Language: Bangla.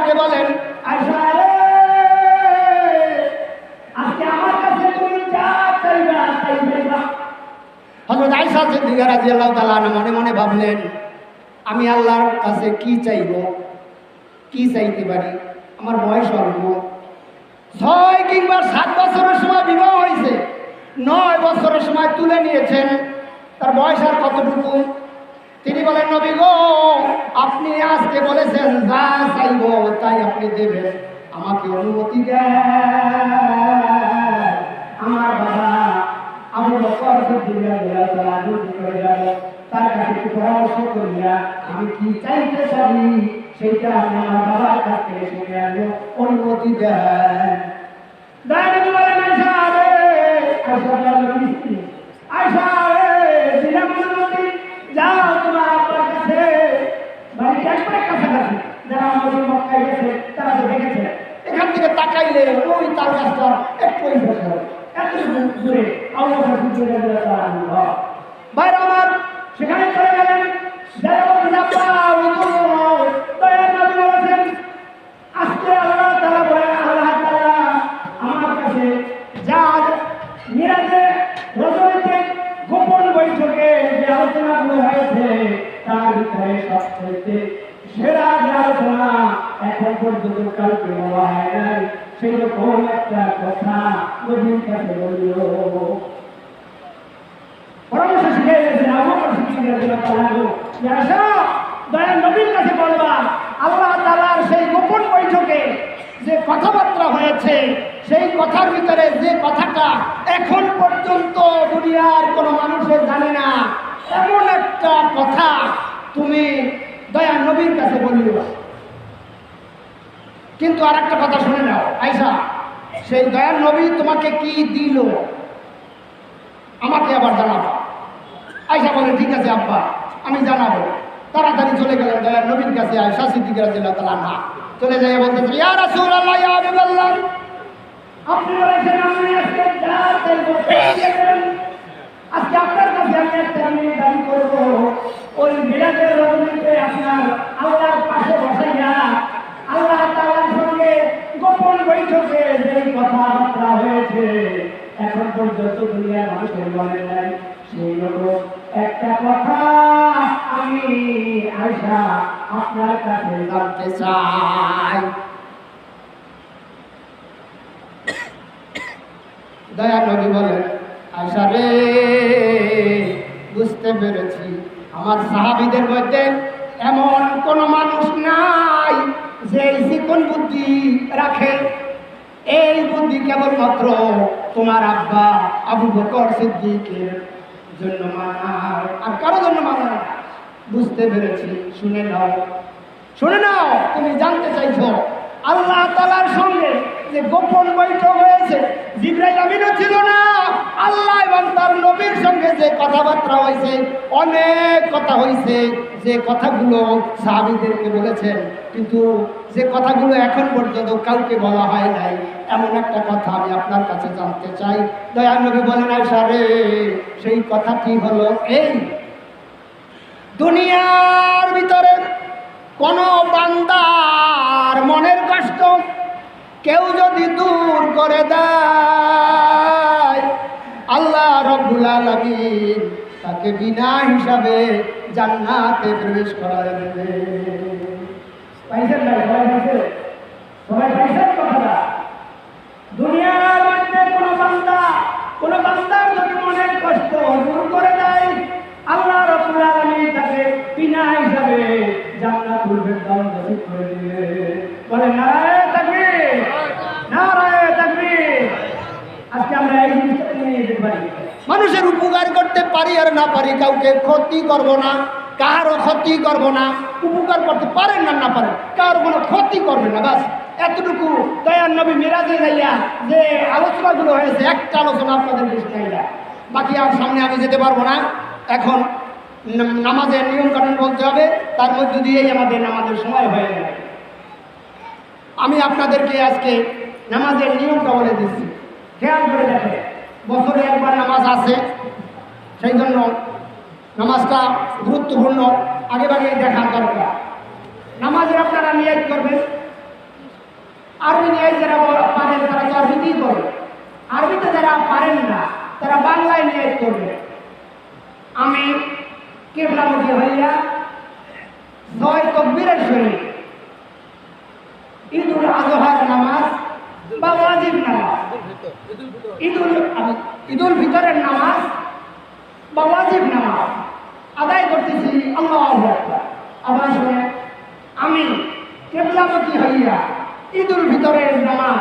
আয়েশাকে বলেন, আয়েশা রে, আজকে আমার কাছে তুমি যা চাইবা তাই চাইবা। হযরত আয়েশা সিদ্দিকা রাদিয়াল্লাহু তাআলা আনহা মনে মনে ভাবলেন, আমি আল্লাহর কাছে কি চাইব, কি চাইতে পারি? আমার বয়স অল্প, 6 কিংবা 7 বছরের সময় বিবাহ হয়েছে, 9 বছরের সময় তুলে নিয়েছেন, তার বয়স আর কতটুকু? তিনি বলেন, নবী গো, আপনি আজকে বলেছেন যা চাইব তাই আপনি দেবেন, আমাকে অনুমতি দেন। আমার বাবা আবু বকর সিদ্দিক রাদিয়াল্লাহু তাআলা তার কাছে একটু পরামর্শ করিয়া আমি কি চাইতে পারি সেটা আমি আমার বাবার কাছ থেকে শুনে আনবো, অনুমতি দেন। দাঁড়িয়ে বলেন, আয়েশা রে, আয়েশা রে, দিলাম অনুমতি, যাও তোমার আব্বার কাছে, বাড়িতে একবারে কাছাকাছি, যারা আমাদের মক্কায় গেছে তারা তো দেখেছে, এখান থেকে তাকাইলে ওই তাল গাছটা একটু এত দূরে বাইরে আমার সেখানে চলে গেলেন। আজকে আল্লাহ তাআলা বলেন, আল্লাহ তাআলা আমার কাছে যা মিরাজে রজনীতে গোপন বৈঠকে যে আলোচনাগুলো হয়েছে তার ভিতরে সবচেয়ে সেরা যে আলোচনা এখন পর্যন্ত কাউকে বলা হয় নাই, সেই রকম একটা কথা নবীর কাছে বলল। পরামর্শ শিখে গেছেন আবু বকর সিদ্দিক রাদিয়াল্লাহু তাআলা, আয়েশা দয়াল নবীর কাছে বলবা আল্লাহ তাআলার সেই গোপন বৈঠকে যে কথাবার্তা হয়েছে সেই কথার ভিতরে যে কথাটা এখন পর্যন্ত দুনিয়ার কোনো মানুষের জানে না, এমন একটা কথা তুমি দয়াল নবীর কাছে বলিও। কিন্তু আর একটা কথা শুনে নাও আয়েশা, সেই দয়াল নবী তোমাকে কি দিল আমাকে আবার জানাবো। আয়েশা বলে, ঠিক আছে আব্বা, আমি জানাবো। তাড়াতাড়ি চলে গেলেন দয়াল নবীর কাছে। আয়েশা সিদ্দিকা রাদিয়াল্লাহু তাআলা আনহা চলে যায় বলতেছে, ইয়া রাসূলুল্লাহ, ইয়া হাবিবাল্লাহ, আপনি বলেছেন আমি আজকে যা চাইবো তাই দেবেন। আজকে আপনার কাছে আমি একটা দাবি করবো, ওই মিরাজের রজনীতে আপনার আল্লাহর পাশে বসাইয়া আল্লাহ তাআলার সঙ্গে গোপন বৈঠকে যে কথাবার্তা হয়েছে এখন পর্যন্ত দুনিয়ার মানুষের বলেন নাই, সেই রকম একটা কথা আমি আয়েশা আপনার কাছে জানতে চাই। দয়া নবী বলেন, আয়েশা রে, বুঝতে পেরেছি আমার সাহাবীদের মধ্যে এমন কোন মানুষ নাই যে চিকন বুদ্ধি রাখে। এই বুদ্ধি কেবলমাত্র তোমার আব্বা আবু বকর সিদ্দিকের জন্য মানার, আর কারো জন্য মানার। বুঝতে পেরেছি, শুনে নাও, শুনে নাও। তুমি জানতে চাইছো আল্লাহ তাআলার সঙ্গে যে গোপন বৈঠক হয়েছে, জিবরাইল আমিনও ছিল না, আল্লাহ এবং তার নবীর সঙ্গে যে কথাবার্তা হয়েছে, অনেক কথা হয়েছে, যে কথাগুলো সাহাবীদেরকে বলেছেন, কিন্তু যে কথাগুলো এখন পর্যন্ত কাউকে বলা হয় নাই, এমন একটা কথা আমি আপনার কাছে জানতে চাই। দয়াল নবী বলেন, আয়েশা রে, সেই কথাটি হলো এই, দুনিয়ার ভিতরে কোন বান্দার মনের কষ্ট কেউ যদি দূর করে দেয়, আল্লাহ রাব্বুল আলামিন তাকে বিনা হিসাবে জান্নাতে প্রবেশ করায় দেবে। পাইছেন না? সবাই পাইছেন কথাটা? দুনিয়ার মধ্যে কোন বান্দার যদি মনের কষ্ট দূর করে দেয়, আল্লাহ রাব্বুল আলামিন তাকে বিনা হিসাবে জান্নাতুল ফেরদাউস নসিব করে দিবে। বলে নারায়ে তাকবীর, নারায়ে তাকবীর। আজকে আমরা এই জিনিসটা নিয়ে যেতে পারি, মানুষের উপকার করতে পারি আর না পারি, কাউকে ক্ষতি করব না, কারো ক্ষতি করব না। উপকার করতে পারেন না না পারেন, কারো কোনো ক্ষতি করবে না, বাস এতটুকু। দয়াল নবী মিরাজে যাইয়া যে আলোচনাগুলো হয়েছে, একটা আলোচনা আপনাদের দৃষ্টিতে, বাকি আর সামনে আমি যেতে পারবো না। এখন নামাজের নিয়ম কানুন বলতে হবে, তার মধ্যে দিয়েই আমাদের নামাজের সময় হয়ে যাবে। আমি আপনাদেরকে আজকে নামাজের নিয়মটা বলে দিচ্ছি, খেয়াল করে দেখে। বছরে একবার নামাজ আছে, সেই জন্য নামাজটা গুরুত্বপূর্ণ, আগে ভাগে দেখার দরকার। নামাজের আপনারা নিয়ত করবেন, আরবি নিয়ে যারা পারেন তারা তো আরবিতেই করবে, আরবিতে যারা পারেন না তারা বাংলায় নিয়ে করবে। আমি কেবলামুখী হইয়া 6 তাকবীরের সহিত ঈদুল আজহার নামাজ বা ওয়াজিব নামাজ, ঈদুল ফিতরের নামাজ বা ওয়াজিব নামাজ আদায় করতেছি। আল্লাহু আকবার। আবার শুনে, আমি কেবলামুখী হইয়া ঈদুল ফিতরের নামাজ